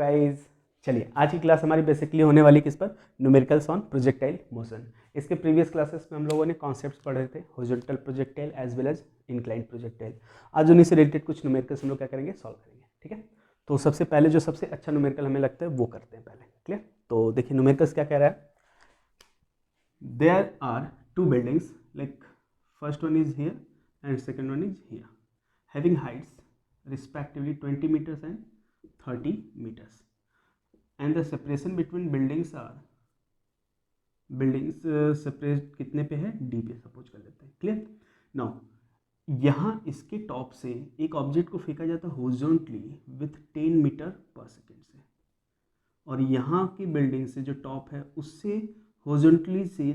Guys. चलिए आज की क्लास हमारी बेसिकली होने वाली किस पर, न्यूमेरिकल्स ऑन प्रोजेक्टाइल मोशन। इसके प्रीवियस क्लासेस में हम लोगों ने कॉन्सेप्ट्स पढ़े थे, horizontal projectile as well as inclined projectile. आज उन्हीं से रिलेटेड कुछ न्यूमेरिकल्स हम लोग क्या करेंगे, सॉल्व करेंगे। ठीक है, तो सबसे पहले जो सबसे अच्छा न्यूमेरिकल हमें लगता है वो करते हैं पहले। क्लियर? तो देखिए न्यूमेरिकल्स क्या कह रहा है, there are two buildings, like first one is here and second one is here, having heights respectively 20 meters and 30 meters, and the separation between buildings separate कितने पे है, डी पे सपोज कर लेते हैं। क्लियर? नाउ यहाँ इसके टॉप से एक ऑब्जेक्ट को फेंका जाता है horizontally with 10 metre per second से, और यहाँ की बिल्डिंग से जो टॉप है उससे हॉरिजॉन्टली से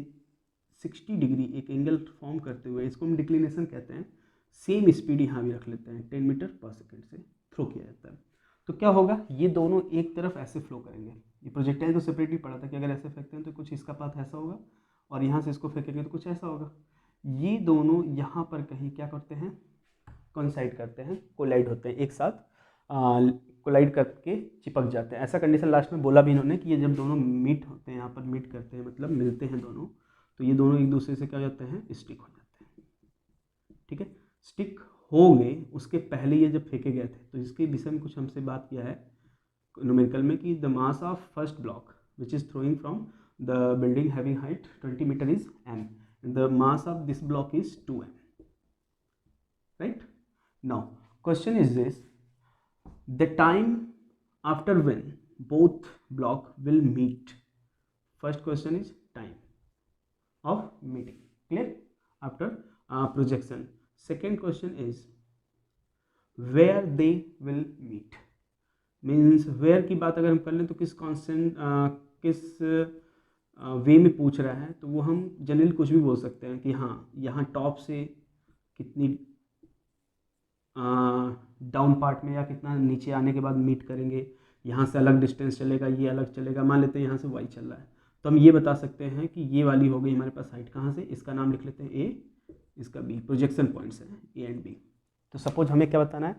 60 डिग्री एक एंगल फॉर्म करते हुए, इसको हम डिक्लिनेशन कहते हैं, सेम स्पीड यहाँ भी रख लेते हैं 10 मीटर पर सेकेंड से थ्रो किया जाता है। तो क्या होगा, ये दोनों एक तरफ ऐसे फ्लो करेंगे। ये प्रोजेक्टाइल तो सेपरेटली पड़ा था कि अगर ऐसे फेंकते हैं तो कुछ इसका पाथ ऐसा होगा और यहाँ से इसको फेंकेंगे तो कुछ ऐसा होगा। ये दोनों यहाँ पर कहीं क्या करते हैं, कोइंसाइड करते हैं, कोलाइड होते हैं, एक साथ कोलाइड करके चिपक जाते हैं। ऐसा कंडीशन लास्ट में बोला भी इन्होंने कि ये जब दोनों मीट होते हैं, यहाँ पर मीट करते हैं मतलब मिलते हैं दोनों, तो ये दोनों एक दूसरे से क्या हो जाते हैं, स्टिक हो जाते हैं। ठीक है, स्टिक हो गए, उसके पहले ये जब फेंके गए थे तो इसके विषय में कुछ हमसे बात किया है न्यूमेरिकल में कि the mass of first block which is throwing from the building having height 20 metre is m, the mass of this block is 2m, right? Now question is this, the time after when both block will meet. First question is time of meeting, clear, after projection. Second question is where they will meet, means where की बात अगर हम कर लें तो किस constant किस वे में पूछ रहा है, तो वो हम जनरल कुछ भी बोल सकते हैं कि हाँ यहाँ टॉप से कितनी डाउन पार्ट में या कितना नीचे आने के बाद मीट करेंगे, यहाँ से अलग डिस्टेंस चलेगा, ये अलग चलेगा। मान लेते हैं यहाँ से y चल रहा है तो हम ये बता सकते हैं कि ये वाली हो गई हमारे पास हाइट, कहाँ से, इसका नाम लिख लेते हैं a, इसका b, प्रोजेक्शन पॉइंट्स हैं a एंड b। तो सपोज हमें क्या बताना है,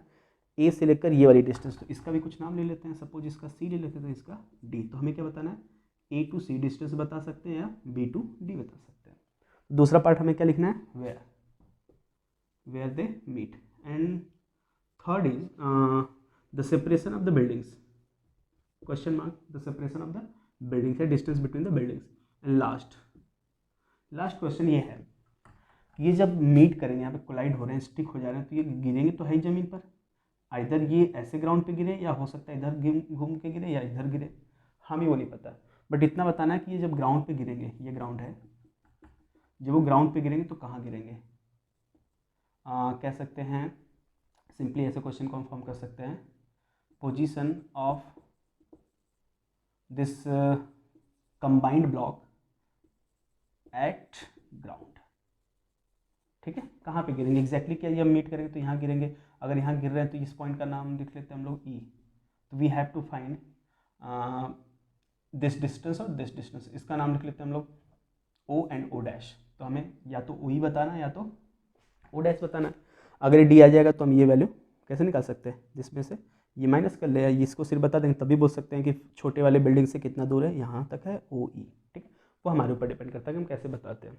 a से लेकर ये वाली डिस्टेंस, तो इसका भी कुछ नाम ले लेते हैं, सपोज इसका c ले लेते हैं, इसका d। तो हमें क्या बताना है, a टू c डिस्टेंस बता सकते हैं या b टू d बता सकते हैं। दूसरा पार्ट हमें क्या लिखना है, where they meet, and third is the separation of the buildings, question mark, the separation of the buildings है, distance between the buildings. And last question ये है, ये जब मीट करेंगे, यहाँ पे कोलाइड हो रहे हैं, स्टिक हो जा रहे हैं, तो ये गिरेंगे तो है ज़मीन पर, आइधर ये ऐसे ग्राउंड पे गिरे या हो सकता है इधर घूम के गिरे या इधर गिरे, हमें वो नहीं पता। बट इतना बताना है कि ये जब ग्राउंड पे गिरेंगे, ये ग्राउंड है, जब वो ग्राउंड पे गिरेंगे तो कहाँ गिरेंगे, कह सकते हैं सिंपली ऐसे क्वेश्चन को हम फॉर्म कर सकते हैं, position of this combined block eight ground. ठीक है, कहाँ पे गिरेंगे एग्जैक्टली, क्या ये हम मीट करेंगे तो यहाँ गिरेंगे, अगर यहाँ गिर रहे हैं तो इस पॉइंट का नाम लिख लेते हैं हम लोग ई। तो we have to find this distance और दिस डिस्टेंस, इसका नाम लिख लेते हैं हम लोग ओ एंड ओ डैश। तो हमें या तो ओ ही बताना है या तो ओ डैश बताना है। अगर ये डी आ जाएगा तो हम ये वैल्यू कैसे निकाल सकते हैं, जिसमें से ये माइनस कर ले, या इसको सिर्फ बता देंगे तभी बोल सकते हैं कि छोटे वाले बिल्डिंग से कितना दूर है, यहाँ तक है ओ ई। ठीक, वो हमारे ऊपर डिपेंड करता है कि हम कैसे बताते हैं।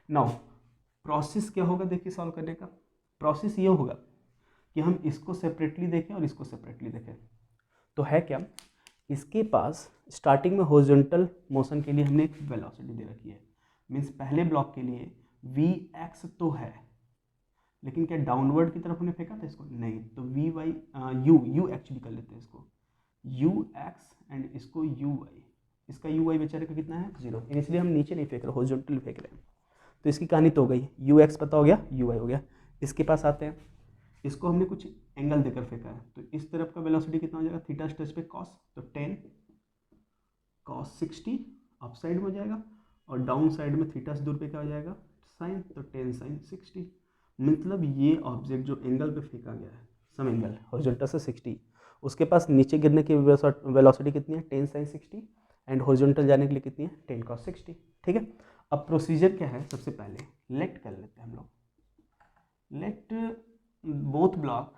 नाउ प्रोसेस क्या होगा, देखिए सॉल्व करने का प्रोसेस ये होगा कि हम इसको सेपरेटली देखें और इसको सेपरेटली देखें। तो है क्या, इसके पास स्टार्टिंग में हॉरिजॉन्टल मोशन के लिए हमने एक वेलोसिटी दे रखी है, मीन्स पहले ब्लॉक के लिए वी एक्स तो है, लेकिन क्या डाउनवर्ड की तरफ हमने फेंका था इसको, नहीं। तो वी वाई यू एक्चुअली कर लेते हैं इसको, यू एक्स एंड इसको यू वाई, इसका यू वाई बेचारे का कितना है 0, इसलिए हम नीचे नहीं फेंक रहे, हॉरिजॉन्टल फेंक रहे हैं। तो इसकी कहानी तो हो गई, यू एक्स पता हो गया, यू वाई हो गया। इसके पास आते हैं, इसको हमने कुछ एंगल देकर फेंका है, तो इस तरफ का वेलोसिटी कितना हो जाएगा, थीटा स्ट्रेच पे कॉस, तो 10 कॉस 60 अप साइड में हो जाएगा, और डाउन साइड में थीटा से दूर पे क्या हो जाएगा, साइन, तो 10 साइन 60। मतलब ये ऑब्जेक्ट जो एंगल पे फेंका गया है, सम एंगल हॉरिजॉन्टल से 60, उसके पास नीचे गिरने की वेलोसिटी कितनी है 10 साइन 60, एंड हॉरिजॉन्टल जाने के लिए कितनी है 10 cos 60। ठीक है, अब प्रोसीजर क्या है, सबसे पहले लेट कर लेते हैं हम लोग, लेट बोथ ब्लॉक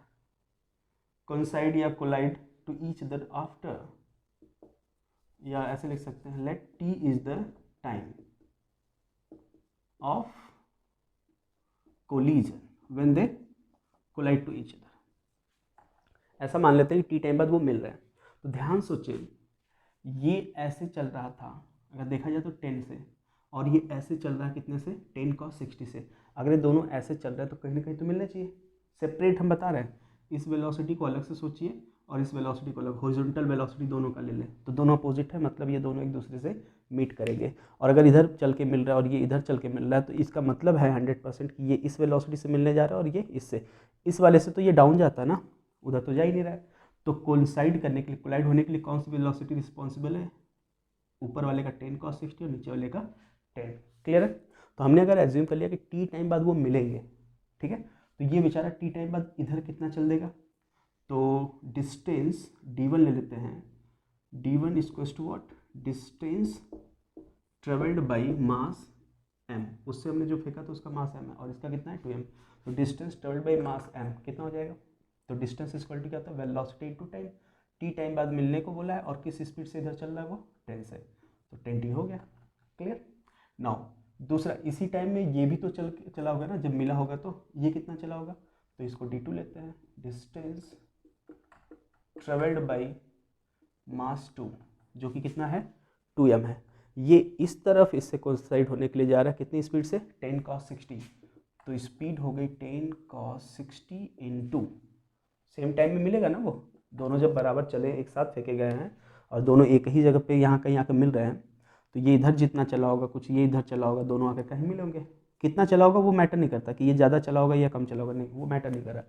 कोइंसाइड या collide to each other after या ऐसे लिख सकते हैं let t is the time of collision when they collide to each other. ऐसा मान लेते हैं कि टी टाइम बाद वो मिल रहे हैं। तो ध्यान सोचें, ये ऐसे चल रहा था अगर देखा जाए तो 10 से, और ये ऐसे चल रहा है कितने से, 10 cos 60 से। अगर ये दोनों ऐसे चल रहे हैं तो कहीं ना कहीं तो मिलना चाहिए। सेपरेट हम बता रहे हैं, इस वेलोसिटी को अलग से सोचिए और इस वेलोसिटी को अलग, हॉरिजॉन्टल वेलोसिटी दोनों का ले लें तो दोनों अपोजिट है, मतलब ये दोनों एक दूसरे से मीट करेंगे। और अगर इधर चल के मिल रहा है और ये इधर चल के मिल रहा है तो इसका मतलब है 100% कि ये इस वेलोसिटी से मिलने जा रहा है और ये इससे, इस वाले से तो ये डाउन जाता है ना, उधर तो जा ही नहीं रहा है। तो कोइंसाइड करने के लिए, कोलाइड होने के लिए कौन सी वेलोसिटी रिस्पॉन्सिबल है, ऊपर वाले का 10 cos 60 और नीचे वाले का 10। क्लियर है। तो हमने अगर एज्यूम कर लिया कि टी टाइम बाद वो मिलेंगे, ठीक है, तो ये बेचारा टी टाइम बाद इधर कितना चल देगा, तो डिस्टेंस d1 ले लेते हैं, d1 equals to what, distance travelled by mass m, उससे हमने जो फेंका था उसका मास m है और इसका कितना है 2m। तो distance travelled by mass m कितना हो जाएगा, तो डिस्टेंस इक्वल टू क्या होता है, velocity into time. T time बाद मिलने को बोला है और किस स्पीड से इधर चल रहा है वो 10 से, तो 10t हो गया। क्लियर। नाउ दूसरा, इसी टाइम में ये भी तो चला होगा ना, जब मिला होगा तो ये कितना चला होगा, तो इसको d2 लेते हैं, डिस्टेंस ट्रेवल्ड बाई मास 2 जो कि कितना है 2m है। ये इस तरफ इससे कोइंसाइड होने के लिए जा रहा है कितनी स्पीड से, 10 cos 60। तो स्पीड हो गई 10 cos 60 इंटू, सेम टाइम में मिलेगा ना वो, दोनों जब बराबर चले एक साथ फेंके गए हैं और दोनों एक ही जगह पे यहाँ कहीं आकर मिल रहे हैं, तो ये इधर जितना चला होगा कुछ ये इधर चला होगा, दोनों आकर कहीं मिलेंगे। कितना चला होगा वो मैटर नहीं करता कि ये ज़्यादा चला होगा या कम चला होगा, नहीं वो मैटर नहीं कर रहा।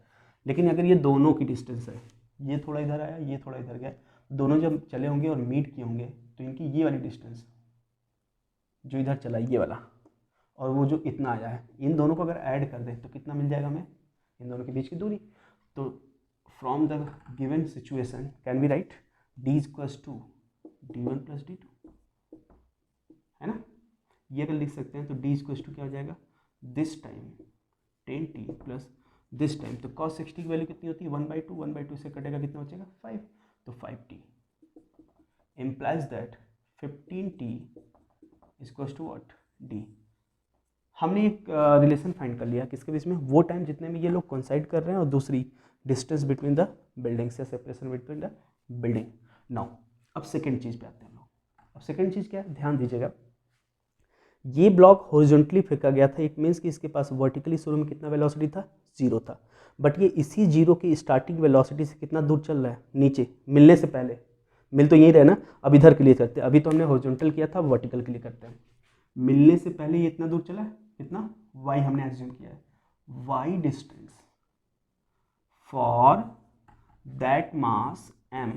लेकिन अगर ये दोनों की डिस्टेंस है, ये थोड़ा इधर आया ये थोड़ा इधर गया, दोनों जब चले होंगे और मीट किए होंगे तो इनकी ये वाली डिस्टेंस जो इधर चला ये वाला और वो जो इतना आया है, इन दोनों को अगर ऐड कर दें तो कितना मिल जाएगा हमें, इन दोनों के बीच की दूरी। तो from the given situation can be write d equals to d1 plus d2, है ना। ये अगर लिख सकते हैं तो d इक्वल्स टू क्या हो जाएगा, this time 10t plus this time, तो cos 60 की वैल्यू कितनी होती है 1/2, 1/2 से कटेगा कितना बचेगा 5, तो 5t implies that 15t equals to what d। हमने एक रिलेशन फाइंड कर लिया किसके बीच में, वो टाइम जितने में ये लोग कोइंसाइड कर रहे हैं और दूसरी डिस्टेंस बिटवीन द बिल्डिंग्स या separation between the building. Now अब सेकंड चीज़ पे आते हैं हम लोग। अब सेकंड चीज़ क्या है, ध्यान दीजिएगा, ये ब्लॉक हॉरिजॉन्टली फेंका गया था, इट मीन्स कि इसके पास वर्टिकली शुरू में कितना वेलोसिटी था, 0 था, बट ये इसी 0 की स्टार्टिंग वेलोसिटी से कितना दूर चल रहा है नीचे, मिलने से पहले, मिल तो यही रहे ना, अब इधर के लिए करते हैं, अभी तो हमने हॉरिजॉन्टल किया था, वर्टिकल के लिए करते हैं। मिलने से पहले ये इतना दूर चला है, कितना y हमने एज्यूम किया है, y distance for that mass m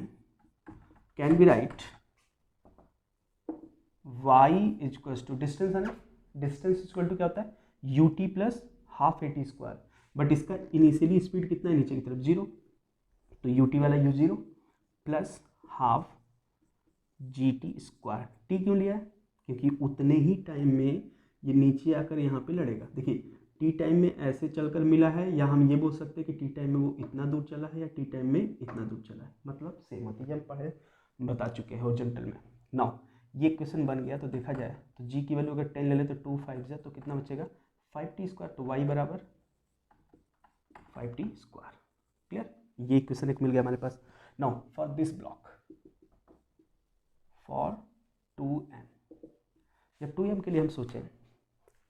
can be write y equals to distance है ना, डिस्टेंस इक्वल टू क्या होता है ut plus half at square, but इसका इनिशियली स्पीड कितना है नीचे की तरफ 0, तो ut वाला u0 plus half gt square. t क्यों लिया है, क्योंकि उतने ही टाइम में ये नीचे आकर यहाँ पे लड़ेगा। देखिए टी टाइम में ऐसे चलकर मिला है, या हम ये बोल सकते हैं कि टी टाइम में वो इतना दूर चला है या टी टाइम में इतना दूर चला है, मतलब सेम होती है, हम पहले बता चुके हैं हॉरिजॉन्टल में। नाउ ये क्वेश्चन बन गया तो देखा जाए तो जी की वैल्यू अगर 10 ले लें तो 2 5 है तो कितना बचेगा 5t स्क्वायर, तो y बराबर 5t स्क्वायर। क्लियर, ये क्वेश्चन एक मिल गया हमारे पास। Now for this block for 2m, जब 2m के लिए हम सोचें,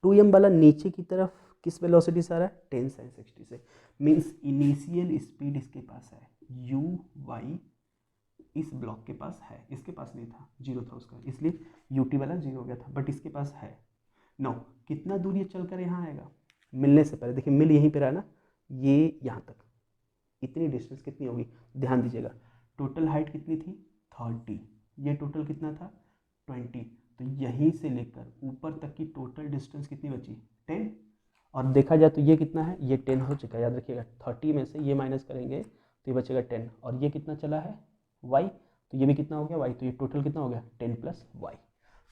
2m वाला नीचे की तरफ किस वेलोसिटी से आ रहा है 10 sin 60 से, मीन्स इनिशियल स्पीड इसके पास है u y, इस ब्लॉक के पास है, इसके पास नहीं था, 0 था उसका, इसलिए ut वाला 0 हो गया था, बट इसके पास है। नो कितना दूर ये चलकर यहाँ आएगा, मिलने से पहले, देखिए मिल यहीं पे रहा ना, ये यहाँ तक, इतनी डिस्टेंस कितनी होगी, ध्यान दीजिएगा, टोटल हाइट कितनी थी 30, ये टोटल कितना था 20, तो यहीं से लेकर ऊपर तक की टोटल डिस्टेंस कितनी बची 10, और देखा जाए तो ये कितना है, ये 10 हो चुका है, याद रखिएगा 30 में से ये माइनस करेंगे तो ये बचेगा 10, और ये कितना चला है y, तो ये भी कितना हो गया y, तो ये टोटल कितना हो गया 10 प्लस y।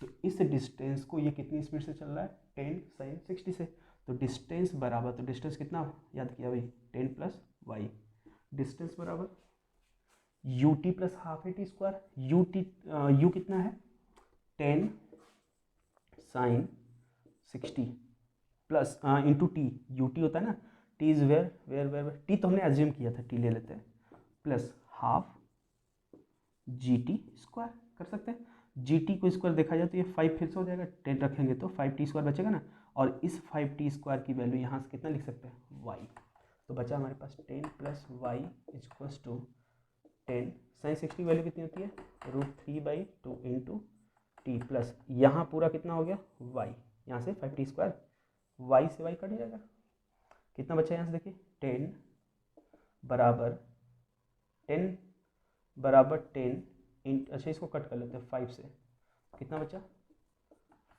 तो इस डिस्टेंस को ये कितनी स्पीड से चल रहा है 10 sin 60 से, तो डिस्टेंस बराबर, तो डिस्टेंस कितना याद किया भाई 10 प्लस y, डिस्टेंस बराबर u t plus half a t square, u कितना है 10 sine 60 plus into t, u t होता है ना, टी इज वेयर टी तो हमने एज्यूम किया था, टी ले लेते हैं, plus half G T square कर सकते हैं। जी टी को स्क्वायर देखा जाए तो ये 5 फिर से हो जाएगा, 10 रखेंगे तो 5t स्क्वायर बचेगा ना, और इस 5t स्क्वायर की वैल्यू यहाँ से कितना लिख सकते हैं y, तो बचा हमारे पास 10 plus y equals to 10 sine 60 की वैल्यू कितनी होती है √3/2 इंटू टी प्लस यहाँ पूरा कितना हो गया y, यहाँ से 5t स्क्वायर, y से y कट जाएगा, कितना बचा यहाँ से देखिए 10 बराबर 10 अच्छा इसको कट कर लेते हैं 5 से, कितना बचा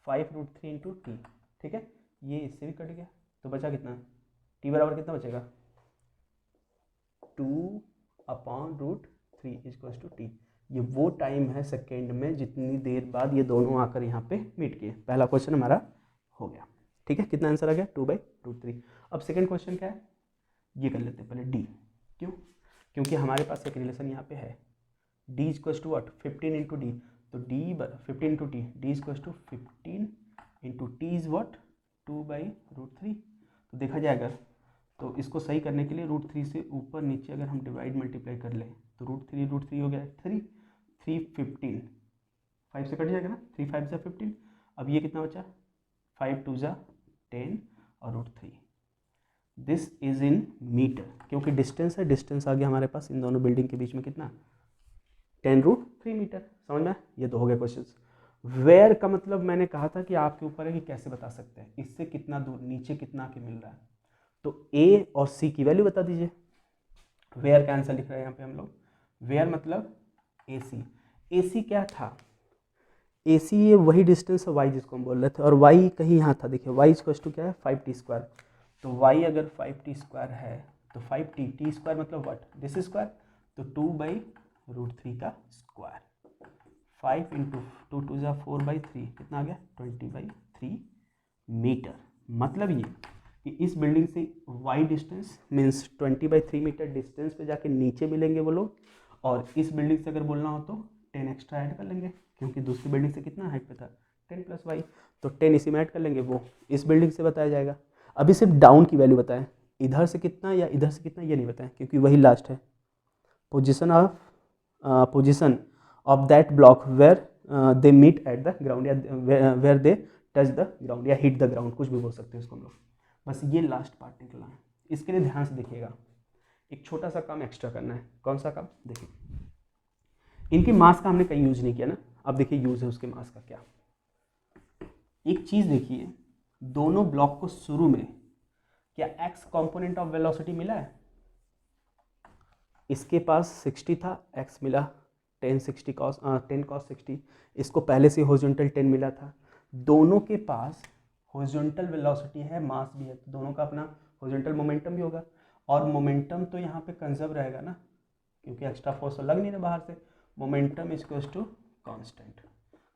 5√3 इंटू टी, ठीक है, ये इससे भी कट गया तो बचा कितना t बराबर कितना बचेगा 2/√3 इक्वल्स टू टी। ये वो टाइम है सेकेंड में जितनी देर बाद ये दोनों आकर यहाँ पे मीट किए। पहला क्वेश्चन हमारा हो गया, ठीक है, कितना आंसर आ गया 2/√3। अब सेकेंड क्वेश्चन क्या है, ये कर लेते हैं पहले डी, क्यों, क्योंकि हमारे पास एक रिलेशन यहाँ पे है D equals to what 15 into D, तो D 15 into T, D equals to 15 into T is what 2/√3। तो देखा जाए अगर तो इसको सही करने के लिए √3 से ऊपर नीचे अगर हम डिवाइड मल्टीप्लाई कर लें तो √3 हो गया 3 5 से कट जाएगा ना, 3 5 से 15, अब ये कितना बचा 5 2 जा 10 और √3, दिस इज इन मीटर, क्योंकि डिस्टेंस है, डिस्टेंस आ गया हमारे पास इन दोनों बिल्डिंग के बीच में कितना 10√3 मीटर, समझ में, ये तो हो गया क्वेश्चन। वेयर का मतलब मैंने कहा था कि आपके ऊपर है कि कैसे बता सकते हैं, इससे कितना दूर नीचे कितना आके मिल रहा है, तो ए और सी की वैल्यू बता दीजिए। वेयर का आंसर लिख रहे हैं यहाँ पे हम लोग, वेयर मतलब ए सी, ए सी क्या था ए सी ये वही डिस्टेंस है वाई जिसको हम बोल रहे थे, और वाई कहीं यहाँ था, देखिए वाई इक्वल टू क्या है 5t स्क्वायर, तो वाई अगर 5t स्क्वायर है तो 5t, टी स्क्वायर मतलब व्हाट दिस स्क्वायर, तो 2/√3 का स्क्वायर, 5 इंटू 2 2 जा 4/3 कितना आ गया 20/3 मीटर। मतलब ये कि इस बिल्डिंग से y distance means 20/3 metre distance पे जाके नीचे मिलेंगे वो लोग, और इस बिल्डिंग से अगर बोलना हो तो 10 एक्स्ट्रा ऐड कर लेंगे, क्योंकि दूसरी बिल्डिंग से कितना हाइट पे था 10 प्लस वाई, तो 10 इसी में ऐड कर लेंगे, वो इस बिल्डिंग से बताया जाएगा। अभी सिर्फ डाउन की वैल्यू बताएं, इधर से कितना या इधर से कितना ये नहीं बताएं, क्योंकि वही लास्ट है। Position of that block where they meet at the ground, या where they touch the ground या हिट द ग्राउंड, कुछ भी बोल सकते हैं इसको हम लोग। बस ये लास्ट पार्ट निकला है, इसके लिए ध्यान से देखिएगा, एक छोटा सा काम एक्स्ट्रा करना है। कौन सा काम, देखिए इनकी मास का हमने कहीं यूज नहीं किया ना, अब देखिए यूज है उसके मास का क्या। एक चीज देखिए, दोनों ब्लॉक को शुरू में क्या एक्स कंपोनेंट ऑफ वेलोसिटी मिला है, इसके पास 60 था, एक्स मिला 10 cos 60, इसको पहले से हॉरिजॉन्टल 10 मिला था, दोनों के पास हॉरिजॉन्टल वेलोसिटी है, मास भी है, तो दोनों का अपना हॉरिजॉन्टल मोमेंटम भी होगा, और मोमेंटम तो यहाँ पे कंजर्व रहेगा ना, क्योंकि एक्स्ट्रा फोर्स लग नहीं रहा बाहर से। Momentum equals to constant,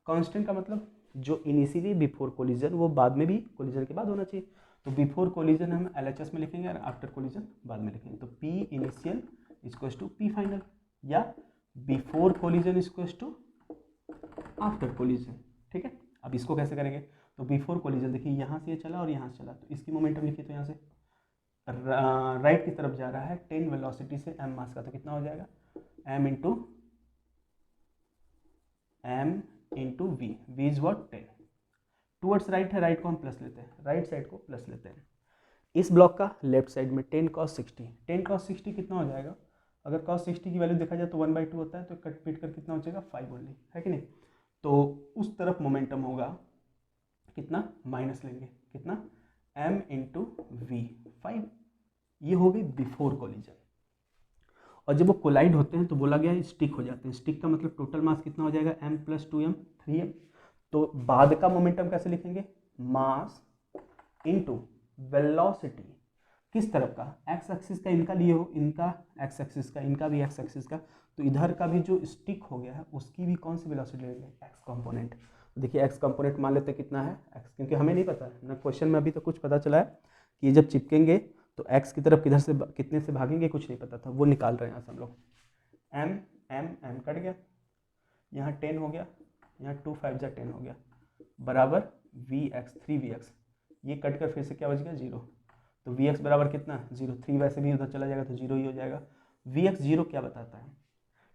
constant का मतलब जो इनिशियली बिफोर कोलिजन वो बाद में भी कोलिजन के बाद होना चाहिए, तो बिफोर कोलिजन हम LHS में लिखेंगे और आफ्टर कोलिजन बाद में लिखेंगे, तो P initial equals to P final, या before collision equals to after collision, ठीक है। अब इसको कैसे करेंगे, तो बिफोर कोलिजन देखिए यहाँ से ये चला और यहाँ से चला, तो इसकी मोमेंटम लिखिए, तो यहाँ से राइट की तरफ जा रहा है 10 वेलोसिटी से m मास का, तो कितना हो जाएगा m into v, v is what 10, towards right है, राइट को हम प्लस लेते हैं, राइट साइड को प्लस लेते हैं। इस ब्लॉक का लेफ्ट साइड में 10 cos 60, 10 cos 60 कितना हो जाएगा, अगर cos 60 की वैल्यू देखा जाए तो 1/2 होता है, तो कट पीट कर कितना हो जाएगा 5 ओनली, है कि नहीं। तो उस तरफ मोमेंटम होगा कितना, माइनस लेंगे कितना m इंटू वी 5, ये हो गई बिफोर कोलिजन। और जब वो कोलाइड होते हैं तो बोला गया है स्टिक हो जाते हैं, स्टिक का मतलब टोटल मास कितना हो जाएगा m + 2m 3m, तो बाद का मोमेंटम कैसे लिखेंगे, मास इंटू वेलोसिटी, किस तरफ का, एक्स एक्सिस का इनका लिए हो, इनका एक्स एक्सिस का, इनका भी एक्स एक्सिस का, तो इधर का भी जो स्टिक हो गया है उसकी भी कौन सी वेलोसिटी लेंगे, एक्स कंपोनेंट। तो देखिए एक्स कंपोनेंट मान लेते हैं कितना है एक्स, क्योंकि हमें नहीं पता है ना, क्वेश्चन में अभी तो कुछ पता चला है कि ये जब चिपकेंगे तो एक्स की तरफ किधर से कितने से भागेंगे कुछ नहीं पता था, वो निकाल रहे हैं यहाँ से हम लोग। m एम एम कट गया, यहाँ 10 हो गया, यहाँ 2 5 जा 10 हो गया, बराबर वी एक्स 3vx, ये कट कर फिर से क्या बच गया 0, तो वी एक्स बराबर कितना 0, 3 वैसे भी उधर चला जाएगा तो 0 ही हो जाएगा। वी एक्स 0 क्या बताता है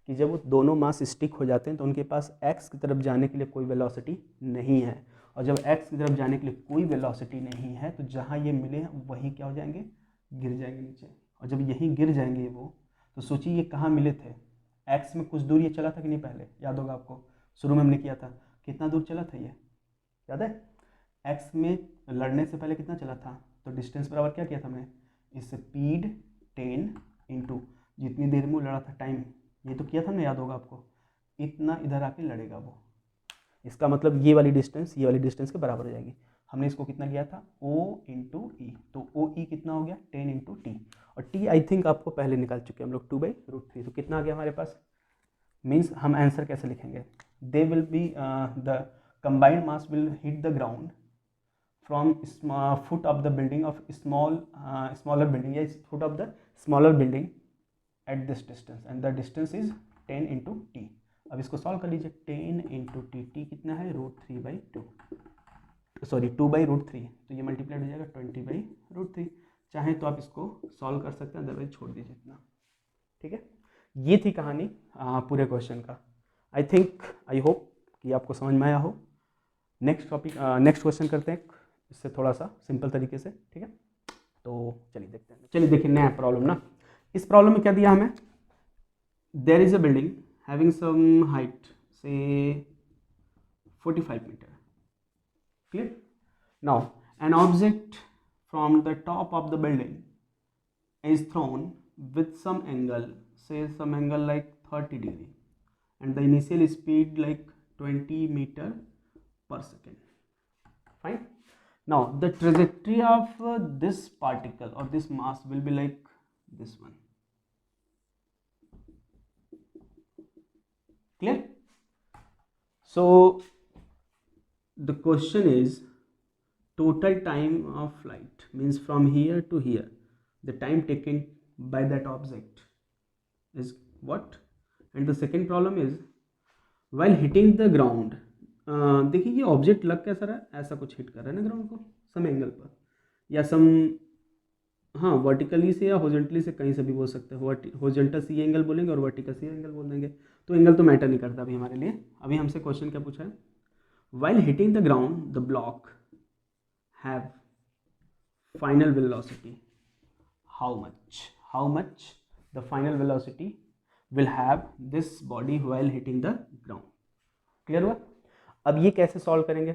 कि जब वो दोनों मास स्टिक हो जाते हैं तो उनके पास x की तरफ जाने के लिए कोई वेलोसिटी नहीं है, और जब x की तरफ जाने के लिए कोई वेलोसिटी नहीं है तो जहाँ ये मिले वहीं क्या हो जाएंगे, गिर जाएंगे नीचे, और जब यहीं गिर जाएंगे वो, तो सोचिए ये कहाँ मिले थे, x में कुछ दूर ये चला था कि नहीं, पहले याद होगा आपको, शुरू में हमने किया था, कितना दूर चला था ये याद है, x में लड़ने से पहले कितना चला था, तो डिस्टेंस बराबर क्या किया था हमने, स्पीड 10 इंटू जितनी देर में वो लड़ा था टाइम, ये तो किया था ना, याद होगा आपको, इतना इधर आके लड़ेगा वो, इसका मतलब ये वाली डिस्टेंस के बराबर हो जाएगी। हमने इसको कितना किया था O इंटू ई, तो ओ ई कितना हो गया 10 इंटू टी, और टी आई थिंक आपको पहले निकाल चुके हैं हम लोग 2/√3, तो कितना आ गया हमारे पास, मीन्स हम आंसर कैसे लिखेंगे, they will be the combined mass will hit the ground from foot of the building of smaller building, या foot of the smaller building at this distance, and the distance is 10 into t। अब इसको solve कर लीजिए, 10 into t, t कितना है √3/2, sorry 2/√3, तो ये multiplied हो जाएगा 20/√3, चाहे तो आप इसको सॉल्व कर सकते हैं, अदरवाइज छोड़ दीजिए इतना, ठीक है। ये थी कहानी पूरे क्वेश्चन का। आई होप कि आपको समझ में आया हो। नेक्स्ट क्वेश्चन करते हैं इससे थोड़ा सा सिंपल तरीके से, ठीक है। तो चलिए देखते हैं, चलिए देखिए नया प्रॉब्लम ना, इस प्रॉब्लम में क्या दिया हमें, there is a building having some height say 45 metre, clear, now an object from the top of the building is thrown with some angle, say some angle like 30 degree, and the initial speed like 20 meter per second, fine। Now the trajectory of this particle or this mass will be like this one, clear। So the question is total time of flight, means from here to here the time taken by that object is what, and the second problem is while hitting the ground, देखिए ये object लग कैसा रहा है, ऐसा कुछ hit कर रहा है ना ग्राउंड को सम एंगल पर, या सम, हाँ वर्टिकली से या हॉरिजॉन्टली से, कहीं से भी बोल सकते हैं, हॉरिजॉन्टल सी एंगल बोलेंगे और वर्टिकल सी एंगल बोल देंगे, तो एंगल तो मैटर नहीं करता अभी हमारे लिए। अभी हमसे क्वेश्चन क्या पूछा है, while hitting the ground the block have final velocity, how much the final velocity will have this body while hitting the ground, clear हुआ। अब ये कैसे सॉल्व करेंगे,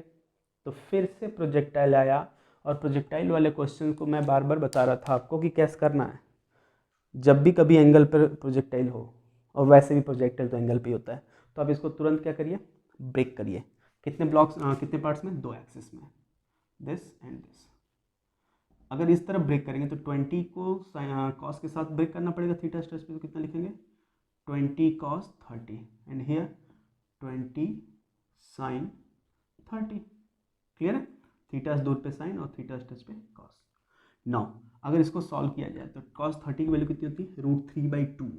तो फिर से प्रोजेक्टाइल आया, और प्रोजेक्टाइल वाले क्वेश्चन को मैं बार बार बता रहा था आपको कि कैसे करना है, जब भी कभी एंगल पर प्रोजेक्टाइल हो, और वैसे भी प्रोजेक्टाइल तो एंगल पे ही होता है, तो आप इसको तुरंत क्या करिए, ब्रेक करिए, कितने ब्लॉक्स कितने पार्ट्स में, 2 एक्सिस में, दिस एंड दिस। अगर इस तरफ ब्रेक करेंगे तो 20 को कॉस के साथ ब्रेक करना पड़ेगा थीटा स्ट्रेस पे, तो कितना लिखेंगे 20 cos 30, and here 20 sin 30, clear है, थीटा दूर पे साइन और थीटा स्ट्रेस पे कॉस। नाउ अगर इसको सॉल्व किया जाए तो cos 30 की वैल्यू कितनी होती है, √3/2,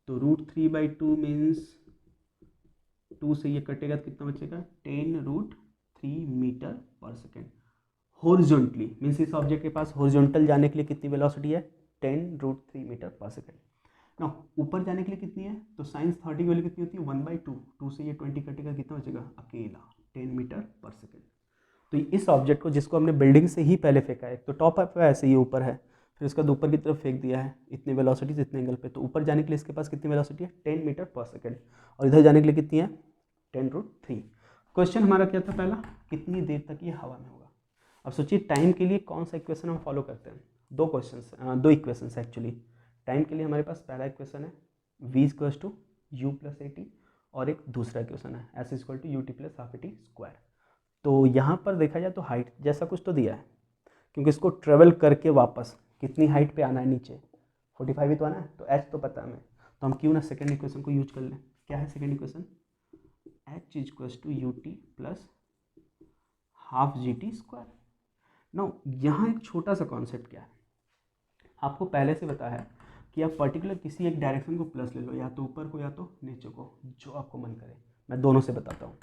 तो √3/2 मीन्स 2 से ये कटेगा तो कितना बचेगा 10√3 metre per second, horizontally means इस ऑब्जेक्ट के पास हॉरिजॉन्टल जाने के लिए कितनी वेलोसिटी है 10√3 मीटर पर सेकेंड। ना ऊपर जाने के लिए कितनी है, तो साइंस 30 की वैल्यू कितनी होती है 1/2, 2 से ये 20 कटेगा कितना बचेगा अकेला 10 मीटर पर सेकेंड। तो इस ऑब्जेक्ट को जिसको हमने बिल्डिंग से ही पहले फेंका है, तो टॉप पे ऐसे ही ऊपर है, फिर उसका ऊपर की तरफ फेंक दिया है इतनी वेलोसिटी से इतने एंगल पे, तो ऊपर जाने के लिए इसके पास कितनी वेलोसिटी है 10 मीटर पर सेकेंड, और इधर जाने के लिए कितनी है 10√3। क्वेश्चन हमारा क्या था पहला, कितनी देर तक ये हवा में होगा। अब सोचिए टाइम के लिए कौन सा इक्वेशन हम फॉलो करते हैं, दो इक्वेशन एक्चुअली। टाइम के लिए हमारे पास पहला इक्वेशन है v = u + at, और एक दूसरा इक्वेशन है s = ut + ½ at²। तो यहाँ पर देखा जाए तो हाइट जैसा कुछ तो दिया है, क्योंकि इसको ट्रेवल करके वापस कितनी हाइट पे आना है नीचे 45 ही तो आना है, तो h तो पता है हमें, तो हम क्यों ना सेकेंड इक्वेशन को यूज कर लें। क्या है second equation, h = ut + ½ g²। Now यहाँ एक छोटा सा कॉन्सेप्ट क्या है, आपको पहले से पता है कि आप पर्टिकुलर किसी एक डायरेक्शन को प्लस ले लो, या तो ऊपर को या तो नीचे को, जो आपको मन करे। मैं दोनों से बताता हूँ।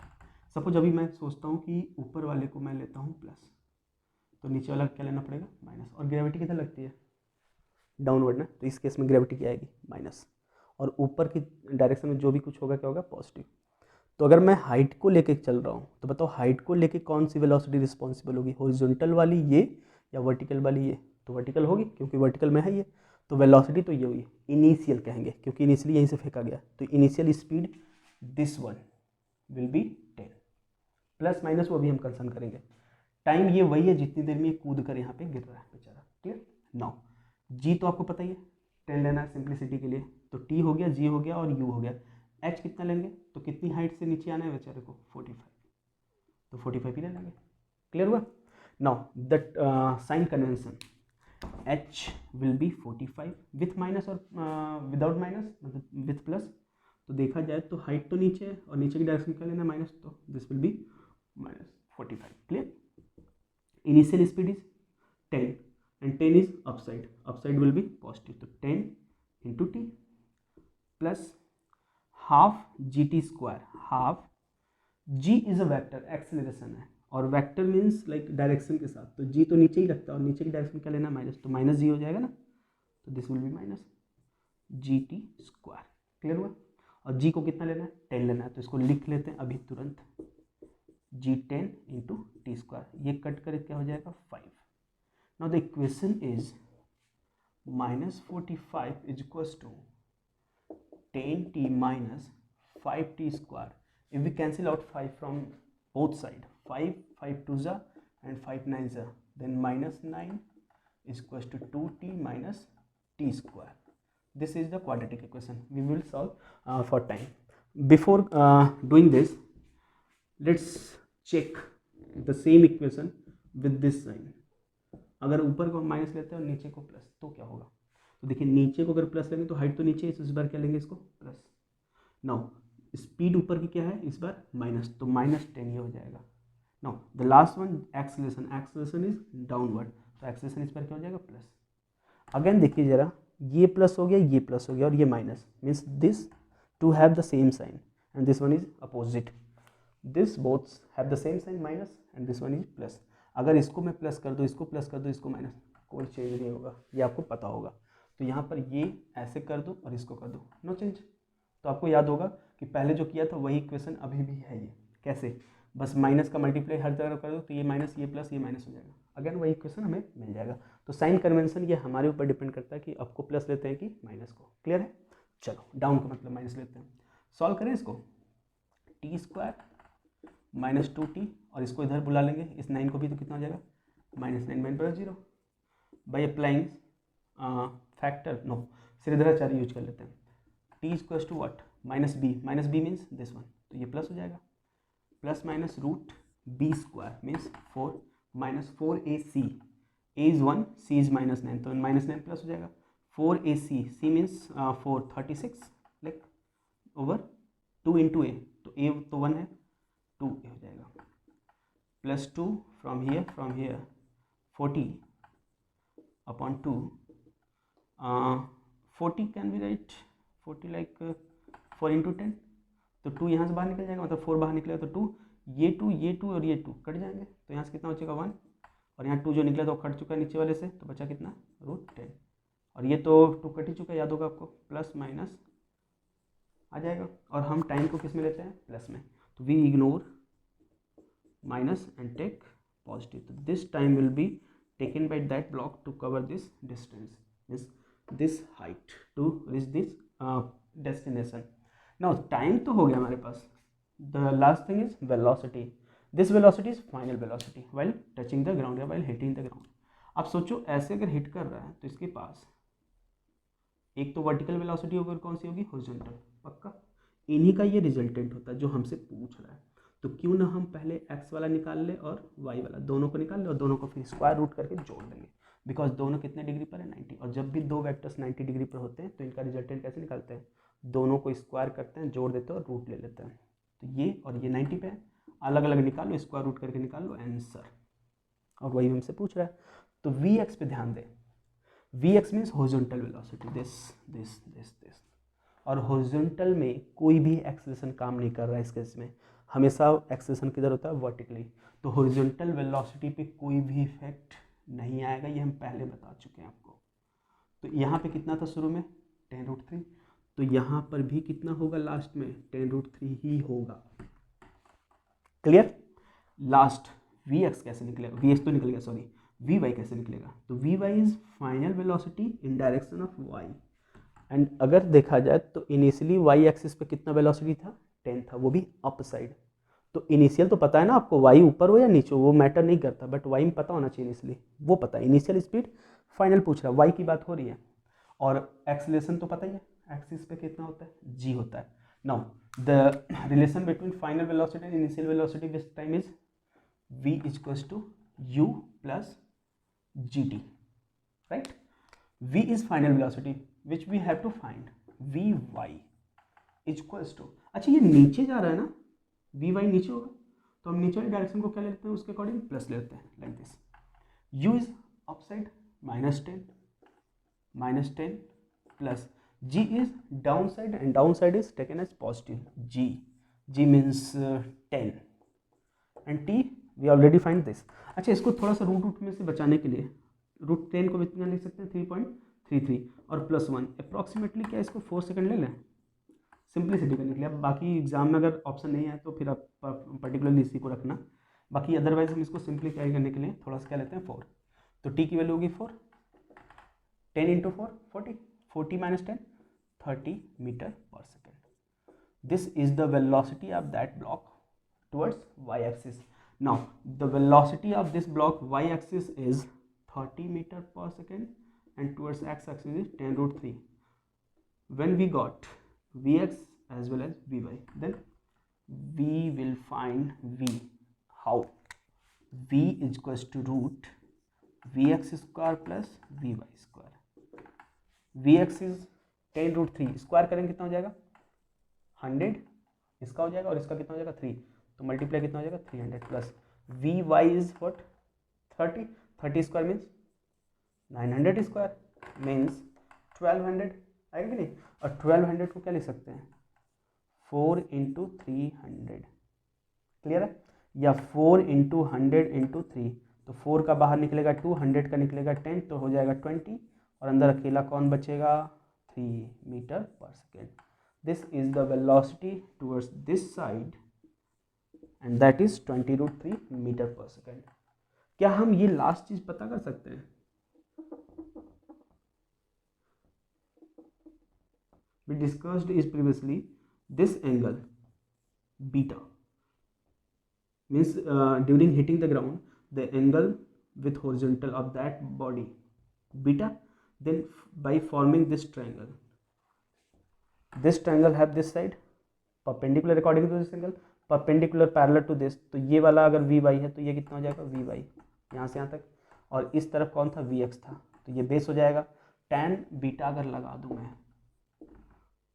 सपोज अभी मैं सोचता हूँ कि ऊपर वाले को मैं लेता हूँ प्लस, तो नीचे वाला क्या लेना पड़ेगा माइनस। और ग्रेविटी किधर लगती है डाउनवर्ड ना, तो इस केस में ग्रेविटी क्या आएगी माइनस, और ऊपर की डायरेक्शन में जो भी कुछ होगा क्या होगा पॉजिटिव। तो अगर मैं हाइट को लेके चल रहा हूँ तो बताओ हाइट को लेके कौन सी वेलोसिटी रिस्पॉन्सिबल होगी, हॉरिजॉन्टल वाली ये या वर्टिकल वाली ये, तो वर्टिकल होगी क्योंकि वर्टिकल में है ये। तो वेलोसिटी तो ये हुई इनिशियल कहेंगे क्योंकि इनिशियली यहीं से फेंका गया, तो initial speed this one will be 10, plus minus वो भी हम कंसर्न करेंगे। टाइम ये वही है जितनी देर में ये कूद कर यहाँ पे गिर रहा है बेचारा। क्लियर। नाउ जी तो आपको पता ही है 10 लेना है सिंप्लिसिटी के लिए, तो टी हो गया, जी हो गया और यू हो गया। एच कितना लेंगे, तो कितनी हाइट से नीचे आना है बेचारे को 45, तो 45 ही ले लेंगे। क्लियर हुआ। Now the sign convention h will be 45 with minus और विदाउट माइनस मतलब विथ प्लस। तो देखा जाए तो हाइट तो नीचे है और नीचे की डायरेक्शन क्या लेना माइनस, तो this will be minus 45। Clear. Initial speed is 10 and 10 is upside will be positive, तो 10 into t plus half gt square, half g is a vector acceleration है और वेक्टर मीन्स लाइक डायरेक्शन के साथ, तो g तो नीचे ही लगता है और नीचे की डायरेक्शन क्या लेना माइनस, तो माइनस जी हो जाएगा ना, तो this will be minus G T square. Clear हुआ। और g को कितना लेना है 10 लेना है, तो इसको लिख लेते हैं अभी तुरंत, जी 10 इंटू टी स्क्वायर, ये कट करे क्या हो जाएगा 5। Now the equation is minus 45 is equals to 10t minus 5t square. If we cancel out 5 from both sides, 5 2s and 5 9s, then minus 9 is equals to 2t minus t square. This is the quadratic equation. We will solve for time. Before doing this, let's check the same equation with this sign. अगर ऊपर को हम minus लेते हैं और नीचे को plus तो क्या होगा, तो देखिए नीचे को अगर प्लस लेंगे तो हाइट तो नीचे है, इस बार क्या लेंगे इसको प्लस। नाउ स्पीड ऊपर की क्या है इस बार माइनस, तो माइनस 10 ये हो जाएगा। Now the last one acceleration, acceleration is downward, तो एक्सेलरेशन इस बार क्या हो जाएगा प्लस। अगेन देखिए जरा, ये प्लस हो गया ये प्लस हो गया और ये minus, means this two have the same sign and this one is opposite, this both have the same sign minus and this one is plus. अगर इसको मैं प्लस कर दूँ, इसको प्लस कर दूँ, इसको माइनस, कोई चेंज नहीं होगा, ये आपको पता होगा। तो यहाँ पर ये ऐसे कर दूँ और इसको कर दूँ, नो चेंज। तो आपको याद होगा कि पहले जो किया था वही इक्वेशन अभी भी है ये। कैसे, बस माइनस का मल्टीप्लाई हर जगह कर दो तो ये माइनस ये प्लस ये माइनस हो जाएगा, अगेन वही इक्वेशन हमें मिल जाएगा। तो साइन कन्वेंशन ये हमारे ऊपर डिपेंड करता है कि आपको प्लस लेते हैं कि माइनस को। क्लियर है। चलो डाउन का मतलब माइनस लेते हैं, सॉल्व करें इसको, टी स्क्वायर माइनस 2t और इसको इधर बुला लेंगे, इस 9 को भी, तो कितना हो जाएगा माइनस 9 माइन पर 0 by applying factor, no Shridharacharya use कर लेते हैं। t equals to what minus B means this one, तो ये प्लस हो जाएगा, plus minus root B square means 4 minus 4ac, a is 1 c is minus 9, तो माइनस 9 प्लस हो जाएगा 4ac, c means 4 36 like over 2 into A, तो a तो 1 है 2 हो जाएगा, plus 2 from here 40 upon 2, 40 can be right 40 like 4 into 10, तो 2 यहाँ से बाहर निकल जाएगा, मतलब 4 बाहर निकलेगा तो 2, ये 2 और ये 2 कट जाएंगे, तो यहाँ से कितना बचेगा 1 और यहाँ 2 जो निकला तो कट चुका है नीचे वाले से, तो बचा कितना √10 और ये तो 2 कट ही चुका है, याद होगा आपको, प्लस माइनस आ जाएगा। और हम टाइम को किस में लेते हैं प्लस में, तो we ignore minus and take positive, तो this time will be taken by that block to cover this distance, means this height to reach this destination. Now time तो हो गया हमारे पास, the last thing is velocity, this velocity is final velocity while touching the ground या while hitting the ground. आप सोचो ऐसे अगर हिट कर रहा है तो इसके पास एक तो वर्टिकल वेलोसिटी होगी और कौन सी होगी हॉरिजॉन्टल, पक्का इन्हीं का ये रिजल्टेंट होता है जो हमसे पूछ रहा है। तो क्यों ना हम पहले x वाला निकाल ले और y वाला, दोनों को निकाल ले और दोनों को फिर स्क्वायर रूट करके जोड़ देंगे, बिकॉज दोनों कितने डिग्री पर है 90, और जब भी दो वेक्टर्स 90 डिग्री पर होते हैं तो इनका रिजल्टेंट कैसे निकालते हैं, दोनों को स्क्वायर करते हैं, जोड़ देते हैं और रूट ले लेते हैं। तो ये और ये 90 पे है, अलग अलग निकालो, स्क्वायर रूट करके निकाल लो आंसर, और वही हमसे पूछ रहा है। तो वी एक्स पे ध्यान दें, v x means horizontal velocity, this और हॉरिजॉन्टल में कोई भी एक्सेलरेशन काम नहीं कर रहा है इस केस में, हमेशा एक्सेलरेशन किधर होता है, वर्टिकली। तो हॉरिजॉन्टल वेलोसिटी पे कोई भी इफेक्ट नहीं आएगा, ये हम पहले बता चुके हैं आपको। तो यहाँ पे कितना था शुरू में 10√3, तो यहाँ पर भी कितना होगा लास्ट में 10√3 ही होगा। क्लियर। लास्ट वी एक्स कैसे निकलेगा, वी एक्स तो निकल गया, सॉरी वी वाई कैसे निकलेगा, तो v y is final velocity in direction of y. And अगर देखा जाए तो इनिशियली वाई एक्सिस पे कितना वेलोसिटी था 10 था, वो भी अप साइड। तो इनिशियल तो पता है ना आपको, वाई ऊपर हो या नीचे हो वो मैटर नहीं करता, बट वाई में पता होना चाहिए इनिशियली, वो पता है इनिशियल स्पीड, फाइनल पूछ रहा है, वाई की बात हो रही है। और एक्सीलरेशन तो पता ही है, एक्सिस पे कितना होता है जी होता है। Now the relation between final velocity and initial velocity this time is v equals to u plus gt, right. v is final velocity which we have to find, vy equals to, अच्छा ये नीचे जा रहा है ना, vy नीचे होगा, तो हम नीचे वाली डायरेक्शन को क्या लेते हैं, उसके अकॉर्डिंग प्लस लेते हैं, like this. u is upside -10 plus g is downside and downside is taken as positive, g means 10 and t we already find this। अच्छा इसको थोड़ा सा रूट में से बचाने के लिए √10 को कितना लिख सकते हैं 3.33 और +1 अप्रॉक्सीमेटली क्या इसको 4 सेकंड ले लें सिंप्लिसिटी करने के लिए। अब बाकी एग्जाम में अगर ऑप्शन नहीं है तो फिर आप पर्टिकुलरली इसी को रखना, बाकी अदरवाइज हम इसको सिंप्लीफाई करने के लिए थोड़ा सा क्या लेते हैं 4, तो t की वैल्यू होगी 4, 10 × 4 40, 40 - 10 30 metre per second. This is the velocity of that block towards y-axis. Now the velocity of this block y-axis is 30 meter per second and towards x-axis is 10√3. When we got vx as well as vy, then we will find v. How? v is equals to root vx square plus vy square. vx is 10√3, square करेंगे कितना हो जाएगा 100, इसका हो जाएगा और इसका कितना हो जाएगा 3, तो मल्टीप्लाई कितना हो जाएगा 300 plus v y is what 30 square means 900 square means 1200 आएगा कि नहीं। और 1200 को क्या लिख सकते हैं 4 × 300, क्लियर है, या 4 × 100 × 3, तो 4 का बाहर निकलेगा 2, 100 का निकलेगा 10, तो हो जाएगा 20 और अंदर अकेला कौन बचेगा 3 metre per second. This is the velocity towards this side and that is 20√3 metre per second. क्या हम ये लास्ट चीज पता कर सकते हैं, we discussed is previously this angle beta means during hitting the ground the angle with horizontal of that body beta, then by forming this triangle have this side perpendicular according to this angle, perpendicular parallel to this, तो ये वाला अगर we Y है तो ये कितना हो जाएगा वी वाई यहाँ से यहाँ तक, और इस तरफ कौन था वी एक्स था, तो ये बेस हो जाएगा। tan बीटा अगर लगा दूँ मैं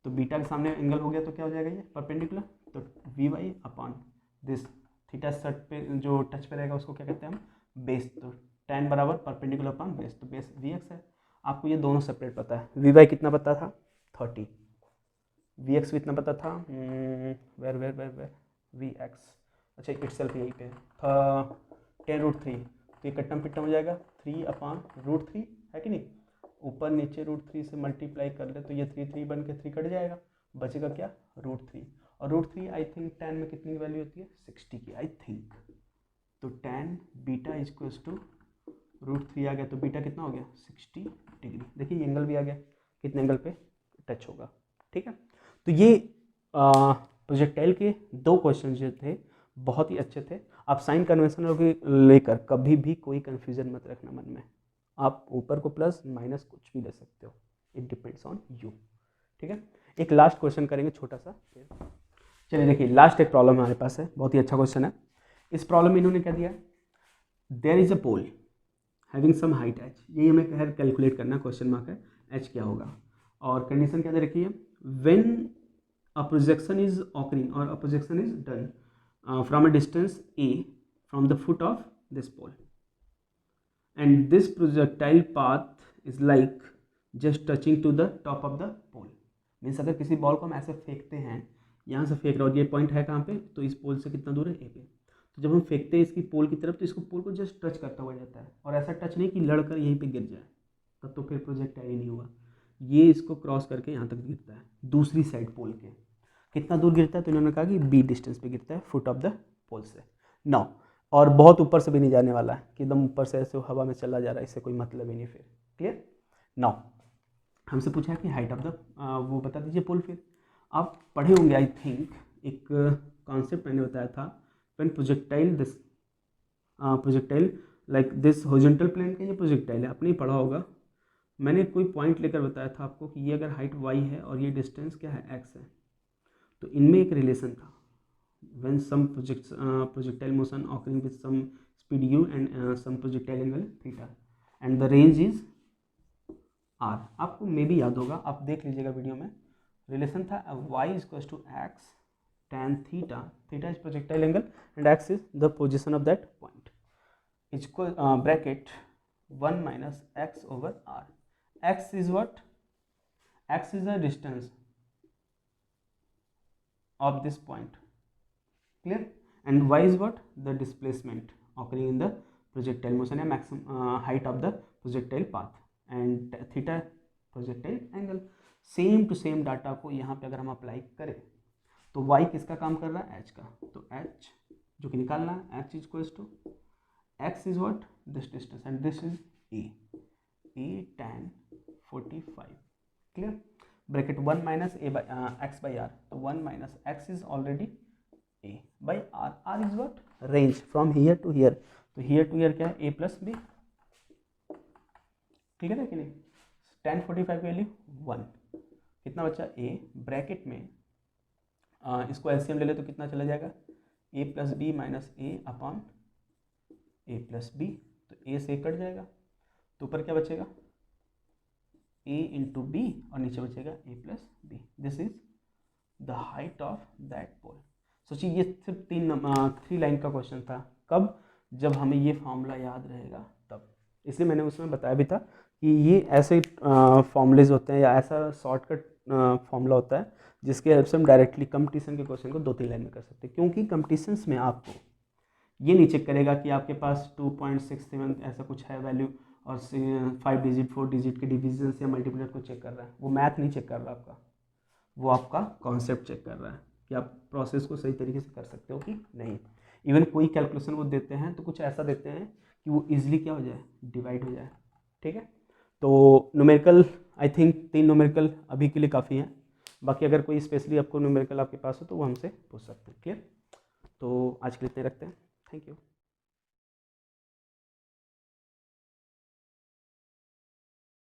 तो बीटा के सामने एंगल हो गया तो क्या हो जाएगा ये परपेंडिकुलर, तो v y upon this theta set पे जो टच पे रहेगा उसको क्या कहते हैं हम बेस, तो tan बराबर परपेंडिकुलर अपॉन बेस, तो बेस वी एक्स है। आपको ये दोनों सेपरेट पता है, वी वाई कितना पता था 30, वी एक्स कितना पता था वेर वी एक्स, अच्छा इट सेल्फ यहीं पे 10√3, तो ये कट्टम पिट्टम हो जाएगा 3/√3 है कि नहीं, ऊपर नीचे √3 से मल्टीप्लाई कर ले तो ये 3 बन के 3 कट जाएगा, बचेगा क्या √3, और √3 आई थिंक tan में कितनी की वैल्यू होती है 60 की आई थिंक, तो tan बीटा इक्वल्स टू √3 आ गया, तो बीटा कितना हो गया 60 डिग्री। देखिए एंगल भी आ गया, कितने एंगल पे टच होगा, ठीक है। तो ये प्रोजेक्टाइल के 2 क्वेश्चन जो थे बहुत ही अच्छे थे। आप साइन कन्वेंशन को लेकर कभी भी कोई कन्फ्यूजन मत रखना मन में, आप ऊपर को प्लस माइनस कुछ भी ले सकते हो, इट डिपेंड्स ऑन यू, ठीक है। एक लास्ट क्वेश्चन करेंगे छोटा सा, चलिए देखिए लास्ट एक प्रॉब्लम हमारे पास है, बहुत ही अच्छा क्वेश्चन है। इस प्रॉब्लम में इन्होंने क्या दिया, there is a pole having some height h, यही हमें खैर कैलकुलेट करना, क्वेश्चन मार्क है एच क्या होगा, और कंडीशन क्या दे रखी है, when a projection is occurring or a projection is done from a distance a from the foot of this pole and this projectile path is like just touching to the top of the pole. Means अगर किसी ball को हम ऐसे फेंकते हैं, यहाँ से फेंक रहा हूँ, ये पॉइंट है कहाँ पे, तो इस पोल से कितना दूर है, ए पे। तो जब हम फेंकते हैं इसकी पोल की तरफ तो इसको पोल को जस्ट टच करता हुआ जाता है, और ऐसा टच नहीं कि लड़कर यहीं पे गिर जाए, तब तो फिर प्रोजेक्टाइल ही नहीं हुआ। ये इसको क्रॉस करके यहाँ तक गिरता है दूसरी साइड पोल के। कितना दूर गिरता है, तो इन्होंने कहा कि बी डिस्टेंस पे गिरता है फुट ऑफ द पोल से। नाउ और बहुत ऊपर से भी नहीं जाने वाला है कि एकदम ऊपर से ऐसे हवा में चला जा रहा है, इससे कोई मतलब ही नहीं फिर। क्लियर। नाउ हमसे पूछा है कि हाइट ऑफ द वो बता दीजिए पोल। फिर आप पढ़े होंगे आई थिंक, एक कॉन्सेप्ट मैंने बताया था, when projectile this projectile like this horizontal plane का, ये प्रोजेक्टाइल है, आपने ही पढ़ा होगा। मैंने कोई पॉइंट लेकर बताया था आपको कि ये अगर हाइट y है और ये डिस्टेंस क्या है x है, तो इनमें एक रिलेशन था। When some projectile motion occurring with some speed u and some projectile angle theta and the range is r। आपको मे भी याद होगा, आप देख लीजिएगा वीडियो में, रिलेशन था y equals to x tan theta, theta is projectile angle and x is the position of that point, equal bracket 1 minus x over r। x is what? X is the distance of this point. Clear? And y is what? The displacement occurring in the projectile motion, maximum height of the projectile path, and theta projectile angle. Same to same data को यहाँ पे अगर हम apply करें तो y किसका काम कर रहा है, h का, तो h जो कि निकालना है, h equals to x is what? This distance and this is a tan 45। Clear. Bracket 1 minus a by x by r, तो 1 minus x is already a by r. R is what, range from here to here, तो here to here क्या है, ए plus B. Clear है कि नहीं। tan 45 की value 1, कितना बचा ए, ब्रैकेट में इसको एलसीएम ले ले तो कितना चला जाएगा, ए प्लस बी माइनस ए अपॉन ए प्लस बी, तो ए से कट जाएगा, तो ऊपर क्या बचेगा, a इंटू बी, और नीचे बचेगा a plus B. This is the height of that pole. सोचिए ये सिर्फ 3 लाइन का क्वेश्चन था, कब, जब हमें ये फॉर्मूला याद रहेगा तब। इसलिए मैंने उसमें बताया भी था कि ये ऐसे फॉर्मूलेज होते हैं या ऐसा शॉर्टकट फॉर्मूला होता है जिसके हेल्प से हम डायरेक्टली कंपटीशन के क्वेश्चन को 2-3 लाइन में कर सकते हैं। क्योंकि कंपटीशंस में आपको ये नहीं चेक करेगा कि आपके पास 2.67 ऐसा कुछ है वैल्यू और 5 डिजिट 4 डिजिट के डिवीजन या मल्टीप्लिकेशन को चेक कर रहा है, वो मैथ नहीं चेक कर रहा आपका, वो आपका कॉन्सेप्ट चेक कर रहा है कि आप प्रोसेस को सही तरीके से कर सकते हो कि नहीं। इवन कोई कैलकुलेशन वो देते हैं तो कुछ ऐसा देते हैं कि वो इजीली क्या हो जाए, डिवाइड हो जाए। ठीक है, तो न्यूमेरिकल आई थिंक 3 न्यूमेरिकल अभी के लिए काफ़ी हैं। बाकी अगर कोई स्पेशली आपको न्यूमेरिकल आपके पास हो तो वो हमसे पूछ सकते हैं। क्लियर। तो आज के लिए इतने रखते हैं। Thank you.